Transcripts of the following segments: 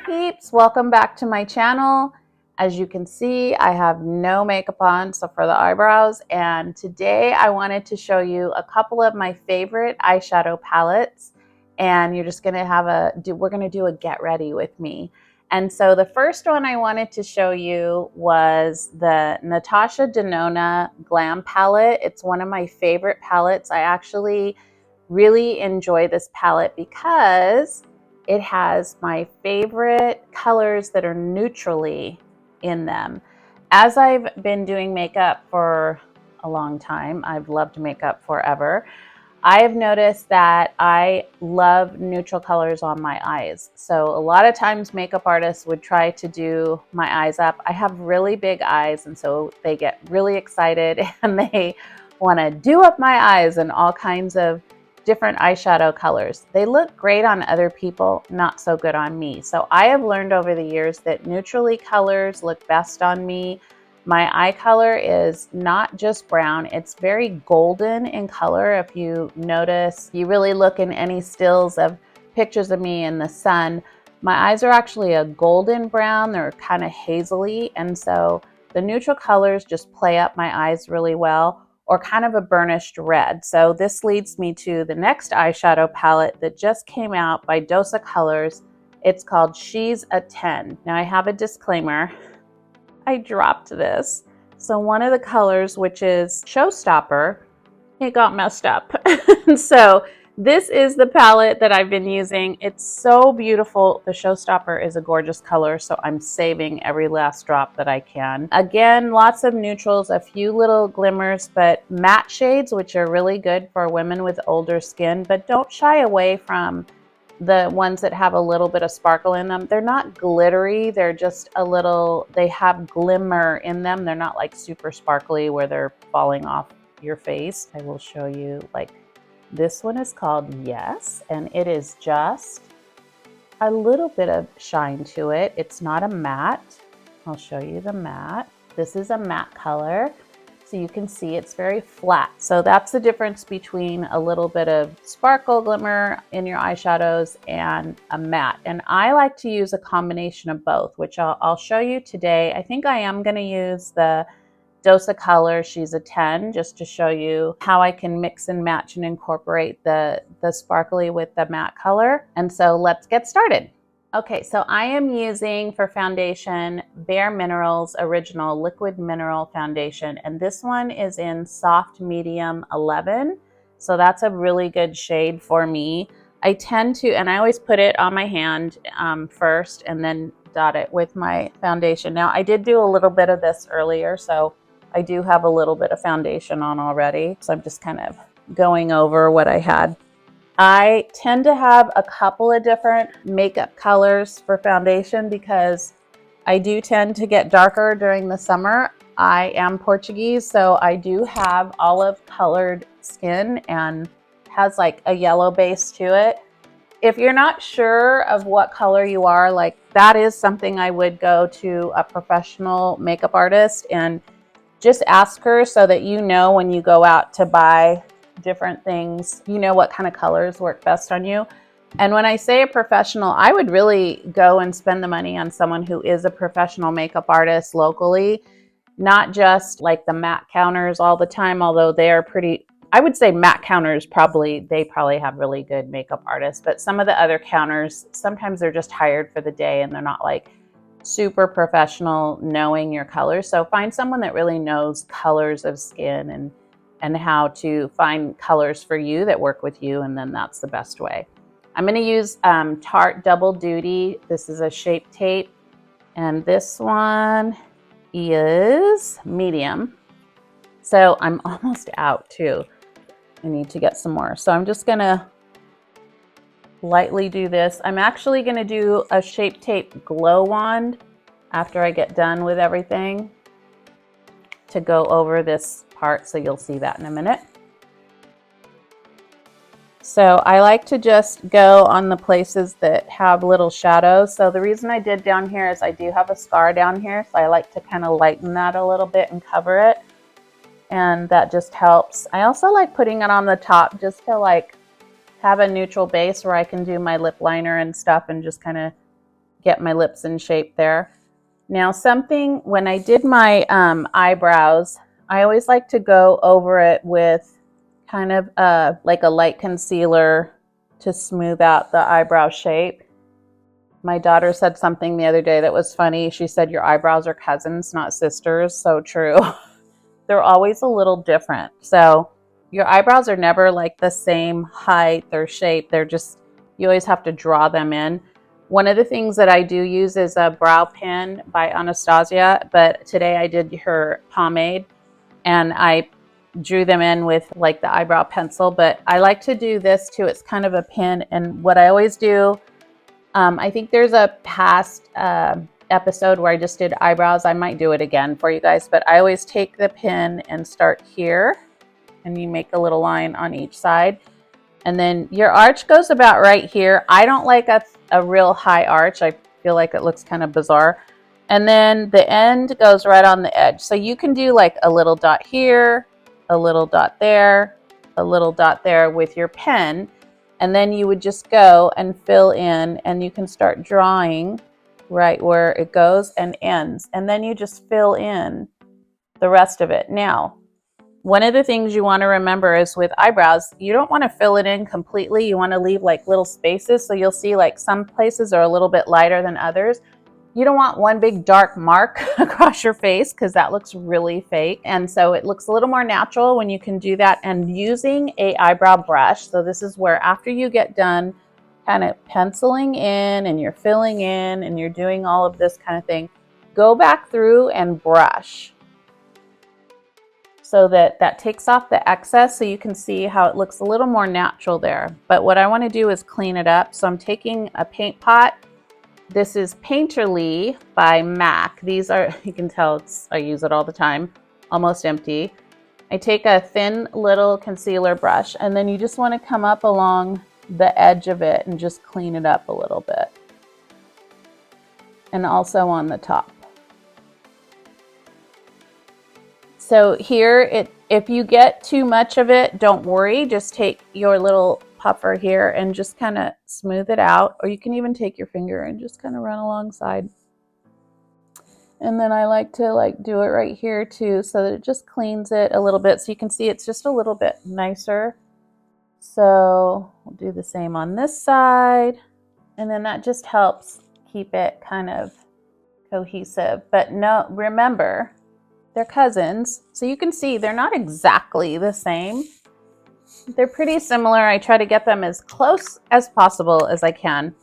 peeps, welcome back to my channel. As you can see, I have no makeup on except for the eyebrows, and today I wanted to show you a couple of my favorite eyeshadow palettes, and you're just gonna have we're gonna do a get ready with me. And so the first one I wanted to show you was the Natasha Denona Glam palette. It's one of my favorite palettes. I actually really enjoy this palette because it has my favorite colors that are neutrally in them. As I've been doing makeup for a long time, I've loved makeup forever, I have noticed that I love neutral colors on my eyes. So a lot of times makeup artists would try to do my eyes up. I have really big eyes, and so they get really excited and they want to do up my eyes in all kinds of different eyeshadow colors. They look great on other people, not so good on me. So I have learned over the years that neutrally colors look best on me. My eye color is not just brown, it's very golden in color. If you notice, you really look in any stills of pictures of me in the sun, my eyes are actually a golden brown. They're kind of hazily, and so the neutral colors just play up my eyes really well, or kind of a burnished red. So this leads me to the next eyeshadow palette that just came out by Dosa Colors. It's called She's a 10. Now I have a disclaimer. I dropped this. So one of the colors, which is Showstopper, it got messed up. So this is the palette that I've been using. It's so beautiful. The Showstopper is a gorgeous color, so I'm saving every last drop that I can. Again, lots of neutrals, a few little glimmers, but matte shades, which are really good for women with older skin, but don't shy away from the ones that have a little bit of sparkle in them. They're not glittery, they're just a little, they have glimmer in them. They're not like super sparkly where they're falling off your face. I will show you, like, this one is called Yes, and it is just a little bit of shine to it. It's not a matte. I'll show you the matte. This is a matte color, so you can see it's very flat. So that's the difference between a little bit of sparkle glimmer in your eyeshadows and a matte. And I like to use a combination of both, which I'll show you today. I think I am gonna use the Dosa Color She's a 10 just to show you how I can mix and match and incorporate the sparkly with the matte color. And so let's get started. Okay, so I am using for foundation Bare Minerals Original Liquid Mineral Foundation, and this one is in Soft Medium 11. So that's a really good shade for me. I tend to, and I always put it on my hand first and then dot it with my foundation. Now I did do a little bit of this earlier, so I do have a little bit of foundation on already. So I'm just kind of going over what I had. I tend to have a couple of different makeup colors for foundation because I do tend to get darker during the summer. I am Portuguese, so I do have olive colored skin and has like a yellow base to it. If you're not sure of what color you are, like, that is something I would go to a professional makeup artist and just ask her so that you know when you go out to buy different things, you know what kind of colors work best on you. And when I say a professional, I would really go and spend the money on someone who is a professional makeup artist locally, not just like the matte counters all the time, although they are pretty, I would say matte counters they probably have really good makeup artists, but some of the other counters, sometimes they're just hired for the day and they're not like super professional knowing your colors. So find someone that really knows colors of skin and how to find colors for you that work with you, and then that's the best way. I'm going to use Tarte Double Duty. This is a Shape Tape, and this one is medium. So I'm almost out too. I need to get some more. So I'm just going to lightly do this. I'm actually going to do a Shape Tape Glow Wand after I get done with everything to go over this part, so you'll see that in a minute. So I like to just go on the places that have little shadows. So the reason I did down here is I do have a scar down here, so I like to kind of lighten that a little bit and cover it, and that just helps. I also like putting it on the top just to like have a neutral base where I can do my lip liner and stuff and just kind of get my lips in shape there. Now something, when I did my eyebrows, I always like to go over it with kind of like a light concealer to smooth out the eyebrow shape. My daughter said something the other day that was funny. She said, your eyebrows are cousins, not sisters. So true. They're always a little different. So your eyebrows are never like the same height or shape. They're just, you always have to draw them in. One of the things that I do use is a brow pen by Anastasia, but today I did her pomade and I drew them in with like the eyebrow pencil, but I like to do this too. It's kind of a pen, and what I always do, I think there's a past episode where I just did eyebrows. I might do it again for you guys, but I always take the pen and start here, and you make a little line on each side. And then your arch goes about right here. I don't like a real high arch. I feel like it looks kind of bizarre. And then the end goes right on the edge. So you can do like a little dot here, a little dot there, a little dot there with your pen. And then you would just go and fill in, and you can start drawing right where it goes and ends. And then you just fill in the rest of it. Now, one of the things you want to remember is with eyebrows, you don't want to fill it in completely. You want to leave like little spaces. So you'll see like some places are a little bit lighter than others. You don't want one big dark mark across your face because that looks really fake. And so it looks a little more natural when you can do that. And using a eyebrow brush. So this is where after you get done kind of penciling in and you're filling in and you're doing all of this kind of thing, go back through and brush, so that takes off the excess, so you can see how it looks a little more natural there. But what I want to do is clean it up. So I'm taking a paint pot. This is Painterly by MAC. These are, you can tell I use it all the time, almost empty. I take a thin little concealer brush, and then you just want to come up along the edge of it and just clean it up a little bit. And also on the top. So here, if you get too much of it, don't worry. Just take your little puffer here and just kind of smooth it out. Or you can even take your finger and just kind of run alongside. And then I like to do it right here too, so that it just cleans it a little bit. So you can see it's just a little bit nicer. So we'll do the same on this side. And then that just helps keep it kind of cohesive. But no, remember, they're cousins, so you can see they're not exactly the same. They're pretty similar. I try to get them as close as possible as I can.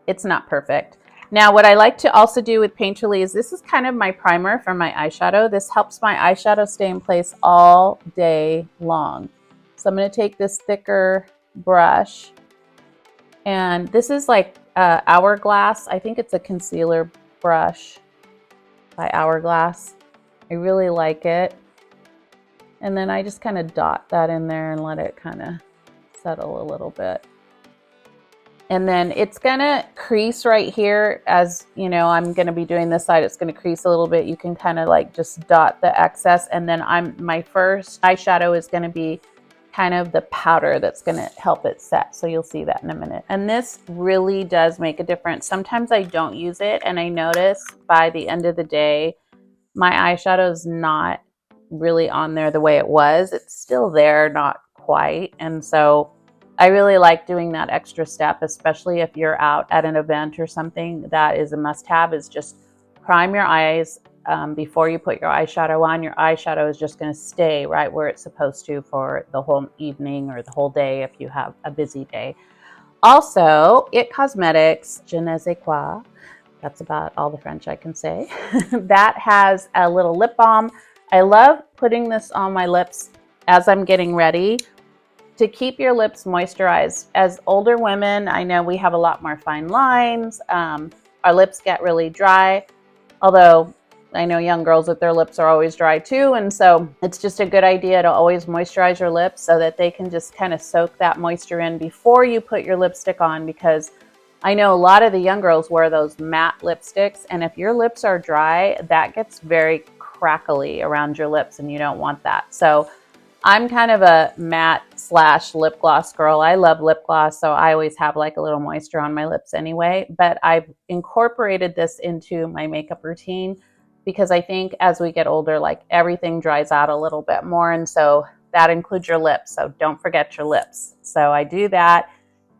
It's not perfect. Now, what I like to also do with Painterly is this is kind of my primer for my eyeshadow. This helps my eyeshadow stay in place all day long. So I'm going to take this thicker brush, and this is like Hourglass. I think it's a concealer brush by Hourglass. I really like it. And then I just kind of dot that in there and let it kind of settle a little bit. And then it's gonna crease right here. As you know, I'm gonna be doing this side, it's gonna crease a little bit. You can kind of like just dot the excess. And then my first eyeshadow is gonna be kind of the powder that's gonna help it set. So you'll see that in a minute. And this really does make a difference. Sometimes I don't use it, and I notice by the end of the day, my eyeshadow is not really on there the way it was. It's still there, not quite. And so I really like doing that extra step, especially if you're out at an event or something. That is a must-have, is just prime your eyes before you put your eyeshadow on. Your eyeshadow is just going to stay right where it's supposed to for the whole evening or the whole day if you have a busy day. Also, It Cosmetics, Je ne sais quoi. That's about all the French I can say. That has a little lip balm. I love putting this on my lips as I'm getting ready to keep your lips moisturized. As older women, I know we have a lot more fine lines. Our lips get really dry, although I know young girls with their lips are always dry too. And so it's just a good idea to always moisturize your lips so that they can just kind of soak that moisture in before you put your lipstick on, because I know a lot of the young girls wear those matte lipsticks, and if your lips are dry, that gets very crackly around your lips, and you don't want that. So I'm kind of a matte slash lip gloss girl. I love lip gloss, so I always have like a little moisture on my lips anyway, but I've incorporated this into my makeup routine because I think as we get older, like everything dries out a little bit more, and so that includes your lips, so don't forget your lips. So I do that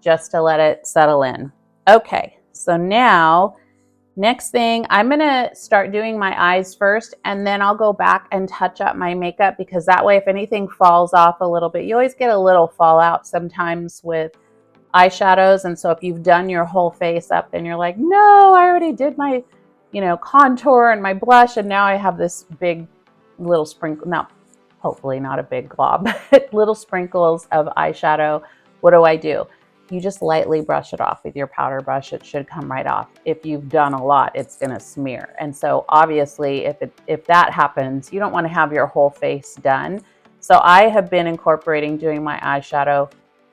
just to let it settle in. Okay, so now next thing, I'm gonna start doing my eyes first, and then I'll go back and touch up my makeup, because that way if anything falls off a little bit, you always get a little fallout sometimes with eyeshadows. And so if you've done your whole face up, then you're like, no, I already did my, contour and my blush, and now I have this big little sprinkle, no, hopefully not a big glob, but little sprinkles of eyeshadow. What do? You just lightly brush it off with your powder brush. It should come right off. If you've done a lot, it's gonna smear. And so obviously if that happens, you don't wanna have your whole face done. So I have been incorporating doing my eyeshadow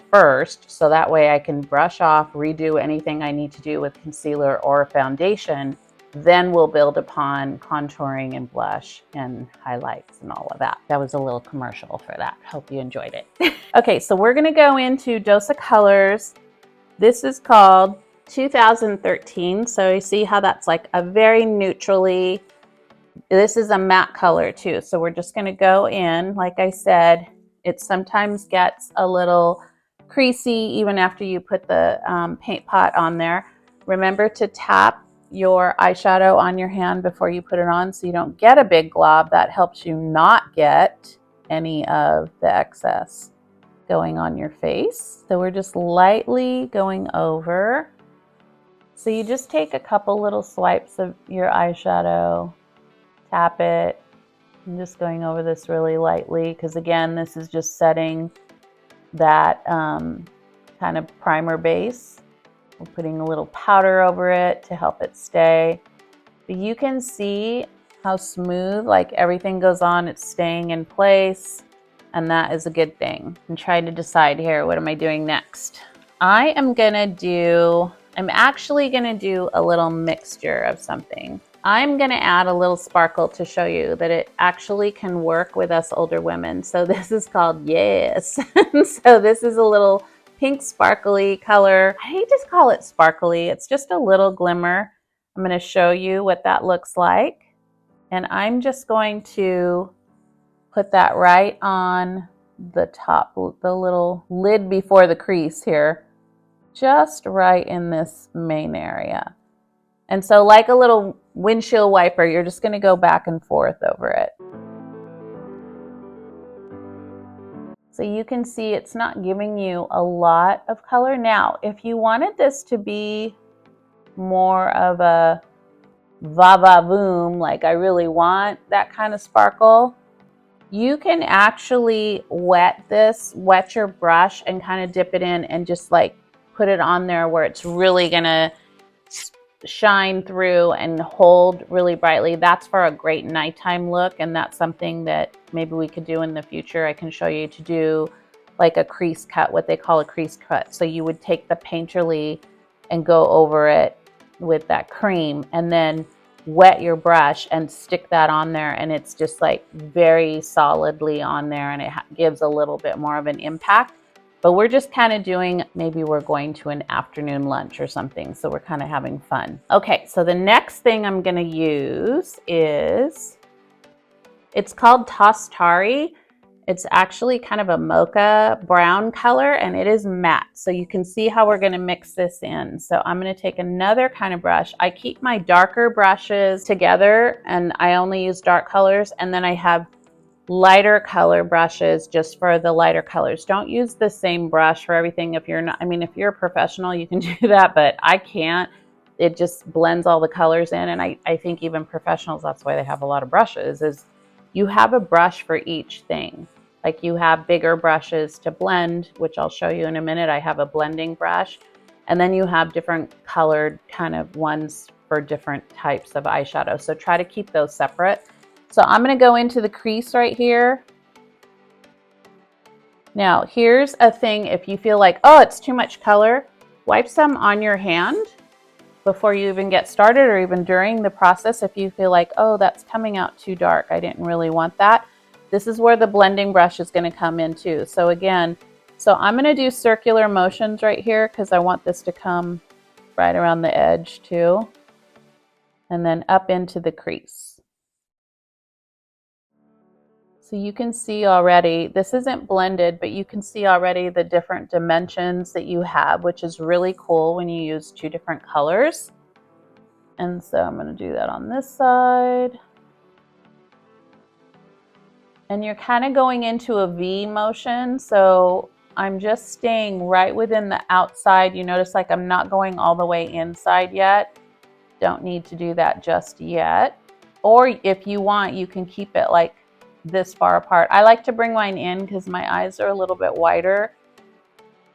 first, so that way I can brush off, redo anything I need to do with concealer or foundation. Then we'll build upon contouring and blush and highlights and all of that. That was a little commercial for that. Hope you enjoyed it. Okay, so we're gonna go into Dose of Colors. This is called 2013. So you see how that's like a very neutrally, this is a matte color too. So we're just gonna go in, like I said, it sometimes gets a little creasy even after you put the paint pot on there. Remember to tap your eyeshadow on your hand before you put it on so you don't get a big glob. That helps you not get any of the excess going on your face. So we're just lightly going over. So you just take a couple little swipes of your eyeshadow, tap it. I'm just going over this really lightly because again, this is just setting that kind of primer base. We're putting a little powder over it to help it stay. But you can see how smooth, like everything goes on, it's staying in place, and that is a good thing. I'm trying to decide here, what am I doing next? I'm actually gonna do a little mixture of something. I'm gonna add a little sparkle to show you that it actually can work with us older women. So this is called Yes. So this is a little pink sparkly color. I hate to call it sparkly. It's just a little glimmer. I'm going to show you what that looks like. And I'm just going to put that right on the top, the little lid before the crease here, just right in this main area. And so like a little windshield wiper, you're just going to go back and forth over it. So you can see it's not giving you a lot of color. Now, if you wanted this to be more of a va-va-voom, like I really want that kind of sparkle, you can actually wet your brush and kind of dip it in and just like put it on there where it's really gonna shine through and hold really brightly. That's for a great nighttime look, and that's something that maybe we could do in the future. I can show you to do like a crease cut, what they call a crease cut. So you would take the Painterly and go over it with that cream and then wet your brush and stick that on there, and it's just like very solidly on there, and it gives a little bit more of an impact. But we're just kind of doing, maybe we're going to an afternoon lunch or something, so we're kind of having fun. Okay, so the next thing I'm gonna use is, it's called Tarte. It's actually kind of a mocha brown color, and it is matte. So you can see how we're gonna mix this in. So I'm gonna take another kind of brush. I keep my darker brushes together, and I only use dark colors, and then I have lighter color brushes just for the lighter colors. Don't use the same brush for everything if you're not, I mean, if you're a professional, you can do that, but I can't. It just blends all the colors in, and I think even professionals, that's why they have a lot of brushes, is you have a brush for each thing. Like you have bigger brushes to blend, which I'll show you in a minute. I have a blending brush, and then you have different colored kind of ones for different types of eyeshadow. So try to keep those separate. So I'm gonna go into the crease right here. Now, here's a thing, if you feel like, oh, it's too much color, wipe some on your hand before you even get started, or even during the process. If you feel like, oh, that's coming out too dark, I didn't really want that. This is where the blending brush is gonna come in too. So again, So I'm going to do circular motions right here because I want this to come right around the edge too. And then up into the crease. So you can see already, this isn't blended, but you can see already the different dimensions that you have, which is really cool when you use two different colors. And so I'm going to do that on this side. And you're kind of going into a V motion. So I'm just staying right within the outside. You notice like I'm not going all the way inside yet. Don't need to do that just yet. Or if you want, you can keep it like this far apart. I like to bring mine in because my eyes are a little bit wider.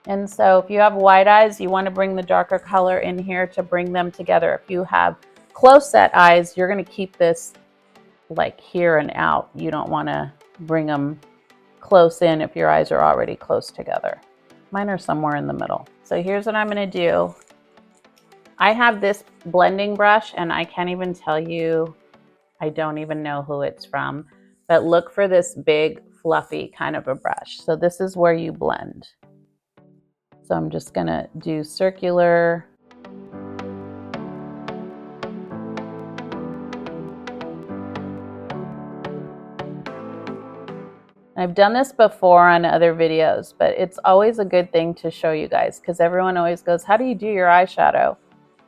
And so if you have wide eyes, you want to bring the darker color in here to bring them together. If you have close set eyes, you're going to keep this like here and out. You don't want to bring them close in if your eyes are already close together. Mine are somewhere in the middle. So here's what I'm going to do. I have this blending brush and I can't even tell you, I don't even know who it's from, but look for this big fluffy kind of a brush. So this is where you blend. So I'm just going to do circular. I've done this before on other videos, but it's always a good thing to show you guys because everyone always goes, how do you do your eyeshadow?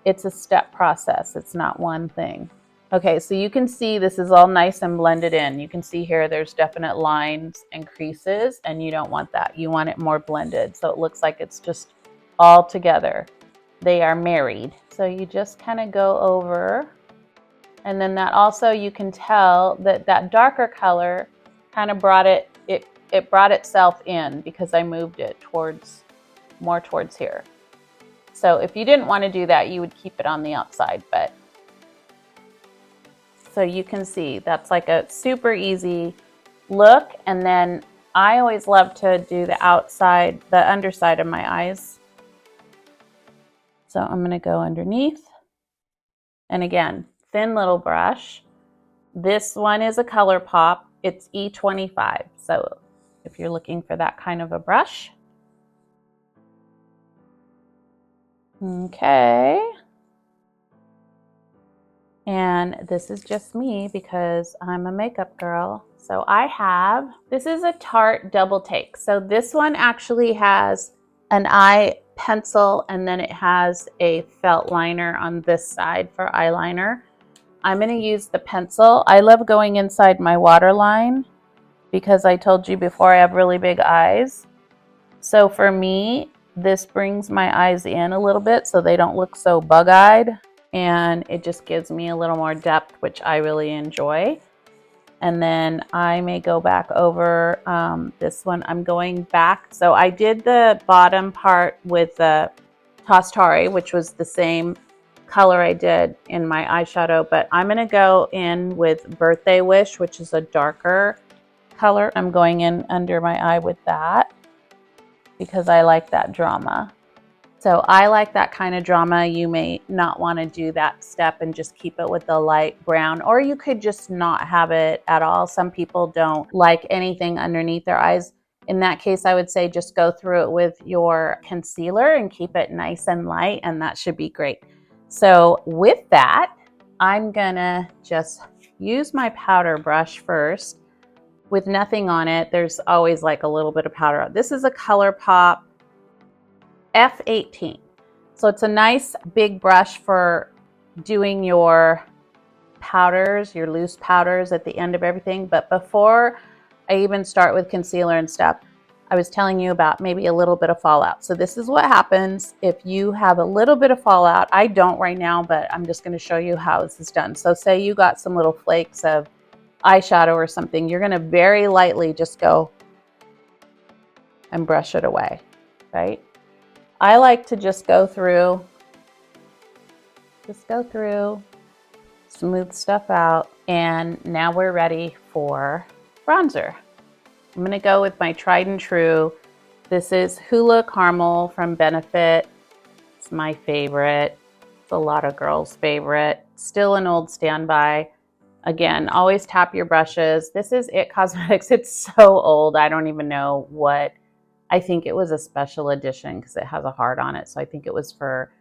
It's a step process. It's not one thing. Okay, so you can see this is all nice and blended in. You can see here there's definite lines and creases, and you don't want that. You want it more blended, so it looks like it's just all together. They are married. So you just kind of go over, and then that also you can tell that that darker color kind of brought it brought itself in because I moved it more towards here. So if you didn't want to do that, you would keep it on the outside, but so you can see that's like a super easy look. And then I always love to do the underside of my eyes. So I'm going to go underneath. And again, thin little brush. This one is a Color Pop. It's E25. So if you're looking for that kind of a brush. Okay. And this is just me because I'm a makeup girl. So this is a Tarte Double Take. So this one actually has an eye pencil and then it has a felt liner on this side for eyeliner. I'm going to use the pencil. I love going inside my waterline because I told you before I have really big eyes. So for me, this brings my eyes in a little bit so they don't look so bug-eyed. And it just gives me a little more depth, which I really enjoy. And then I may go back over this one. I'm going back. So I did the bottom part with the Tarte, which was the same color I did in my eyeshadow, but I'm going to go in with Birthday Wish, which is a darker color. I'm going in under my eye with that because I like that drama. So I like that kind of drama. You may not want to do that step and just keep it with the light brown, or you could just not have it at all. Some people don't like anything underneath their eyes. In that case, I would say just go through it with your concealer and keep it nice and light, and that should be great. So with that, I'm gonna just use my powder brush first with nothing on it. There's always like a little bit of powder. This is a Color Pop F18. So it's a nice big brush for doing your powders, your loose powders at the end of everything. But before I even start with concealer and stuff, I was telling you about maybe a little bit of fallout. So this is what happens if you have a little bit of fallout. I don't right now, but I'm just going to show you how this is done. So say you got some little flakes of eyeshadow or something, you're going to very lightly just go and brush it away, right? I like to just go through, smooth stuff out, and now we're ready for bronzer. I'm going to go with my tried and true. This is Hoola Caramel from Benefit. It's my favorite. It's a lot of girls' favorite. Still an old standby. Again, always tap your brushes. This is It Cosmetics. It's so old. I don't even know what I think it was a special edition because it has a heart on it. So I think it was for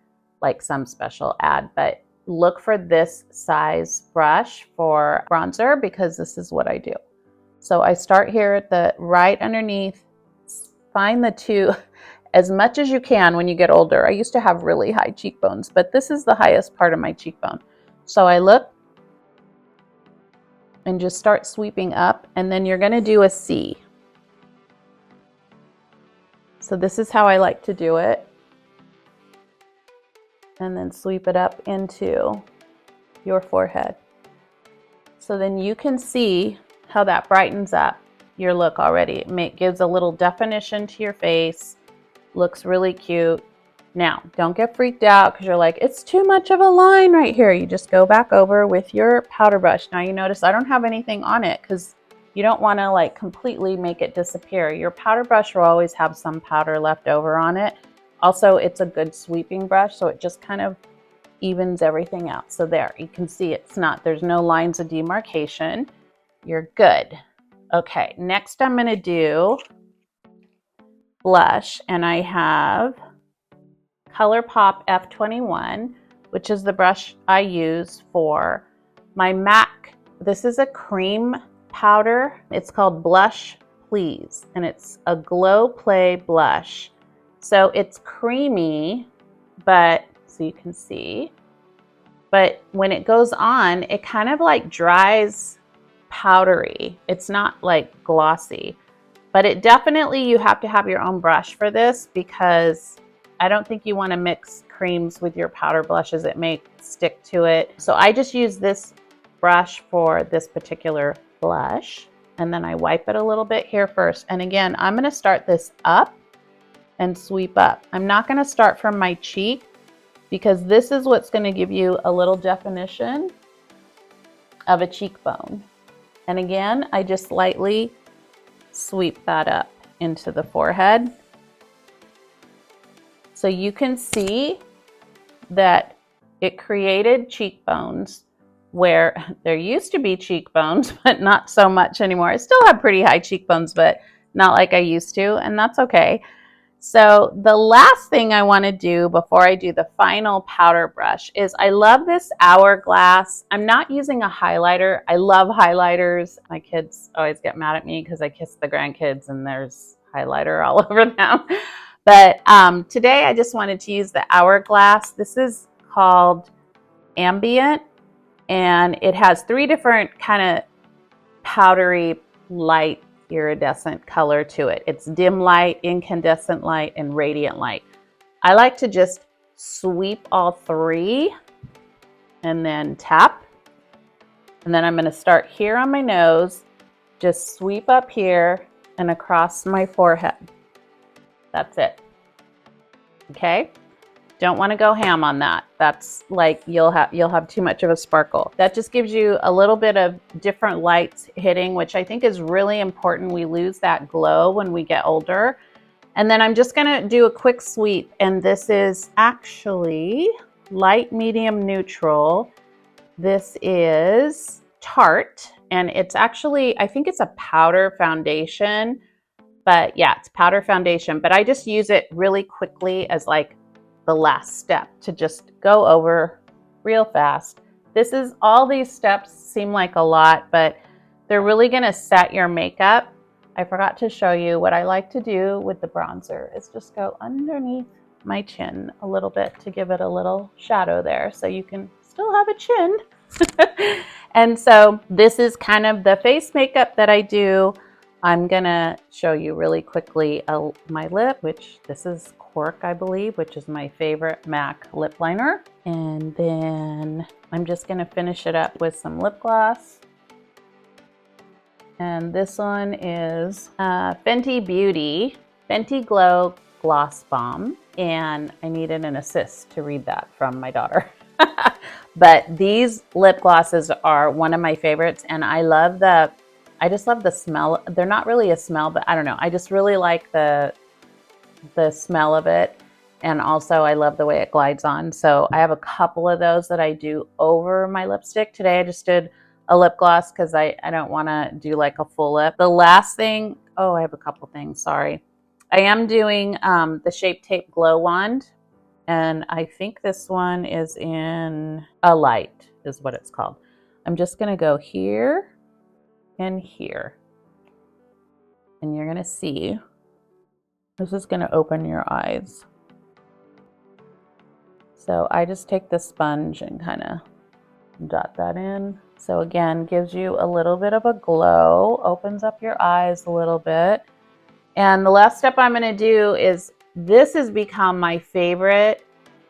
like some special ad, but look for this size brush for bronzer because this is what I do. So I start here at the right underneath, find the two as much as you can when you get older. I used to have really high cheekbones, but this is the highest part of my cheekbone. So I look and just start sweeping up, and then you're gonna do a C. So this is how I like to do it. And then sweep it up into your forehead. So then you can see how that brightens up your look already. It gives a little definition to your face, looks really cute. Now, don't get freaked out because you're like, it's too much of a line right here. You just go back over with your powder brush. Now you notice I don't have anything on it because you don't want to like completely make it disappear. Your powder brush will always have some powder left over on it. Also, it's a good sweeping brush, so it just kind of evens everything out. So there, you can see there's no lines of demarcation. You're good. Okay, next I'm gonna do blush, and I have ColourPop F21, which is the brush I use for my MAC. This is a cream powder. It's called Blush Please, and it's a Glow Play blush. So it's creamy, but so you can see, but when it goes on, it kind of like dries powdery. It's not like glossy, but it definitely, you have to have your own brush for this because I don't think you want to mix creams with your powder blushes. It may stick to it. So I just use this brush for this particular blush, and then I wipe it a little bit here first. And again, I'm going to start this up and sweep up. I'm not going to start from my cheek because this is what's going to give you a little definition of a cheekbone. And again, I just lightly sweep that up into the forehead. So you can see that it created cheekbones where there used to be cheekbones, but not so much anymore. I still have pretty high cheekbones, but not like I used to, and that's okay. So the last thing I want to do before I do the final powder brush is I love this Hourglass. I'm not using a highlighter. I love highlighters. My kids always get mad at me because I kiss the grandkids and there's highlighter all over them. But today I just wanted to use the Hourglass. This is called Ambient, and it has 3 different kind of powdery light iridescent color to it. It's dim light, incandescent light, and radiant light. I like to just sweep all 3 and then tap. And then I'm going to start here on my nose, just sweep up here and across my forehead. That's it. Okay? Don't want to go ham on that. That's like you'll have too much of a sparkle. That just gives you a little bit of different lights hitting, which I think is really important. We lose that glow when we get older. And then I'm just going to do a quick sweep, and this is actually light, medium, neutral. This is Tarte, and it's actually, I think it's a powder foundation, but yeah, it's powder foundation. But I just use it really quickly as like the last step to just go over real fast. This is, all these steps seem like a lot, but they're really gonna set your makeup. I forgot to show you what I like to do with the bronzer is just go underneath my chin a little bit to give it a little shadow there so you can still have a chin. And so this is kind of the face makeup that I do. I'm gonna show you really quickly my lip, which this is Cork, I believe, which is my favorite MAC lip liner. And then I'm just gonna finish it up with some lip gloss. And this one is Fenty Beauty Fenty Glow Gloss Bomb. And I needed an assist to read that from my daughter. But these lip glosses are one of my favorites, and I just love the smell. They're not really a smell, but I don't know. I just really like the smell of it. And also I love the way it glides on. So I have a couple of those that I do over my lipstick. Today I just did a lip gloss because I don't want to do like a full lip. The last thing, oh, I have a couple things, sorry. I am doing the Shape Tape Glow Wand, and I think this one is in a light is what it's called. I'm just gonna go here and here, and you're gonna see, this is gonna open your eyes. So I just take the sponge and kind of dot that in. So again, gives you a little bit of a glow, opens up your eyes a little bit. And the last step I'm gonna do is, this has become my favorite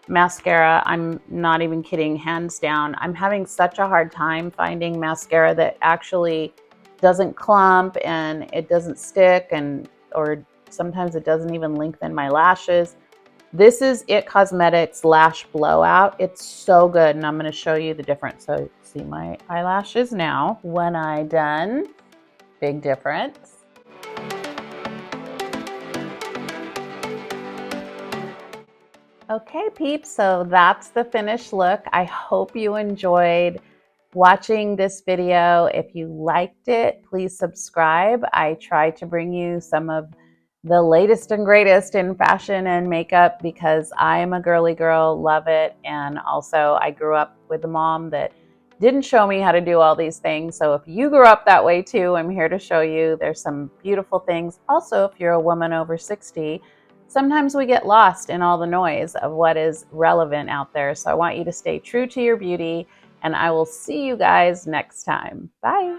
mascara. I'm not even kidding, hands down. I'm having such a hard time finding mascara that actually doesn't clump and it doesn't stick, and or sometimes it doesn't even lengthen my lashes. This is It Cosmetics Lash Blowout. It's so good, and I'm going to show you the difference. So see my eyelashes now. When I done, big difference. Okay, peeps, so that's the finished look. I hope you enjoyed watching this video. If you liked it, please subscribe. I try to bring you some of the latest and greatest in fashion and makeup because I am a girly girl, love it. And also I grew up with a mom that didn't show me how to do all these things. So if you grew up that way too, I'm here to show you there's some beautiful things. Also, if you're a woman over 60, sometimes we get lost in all the noise of what is relevant out there. So I want you to stay true to your beauty, and I will see you guys next time. Bye.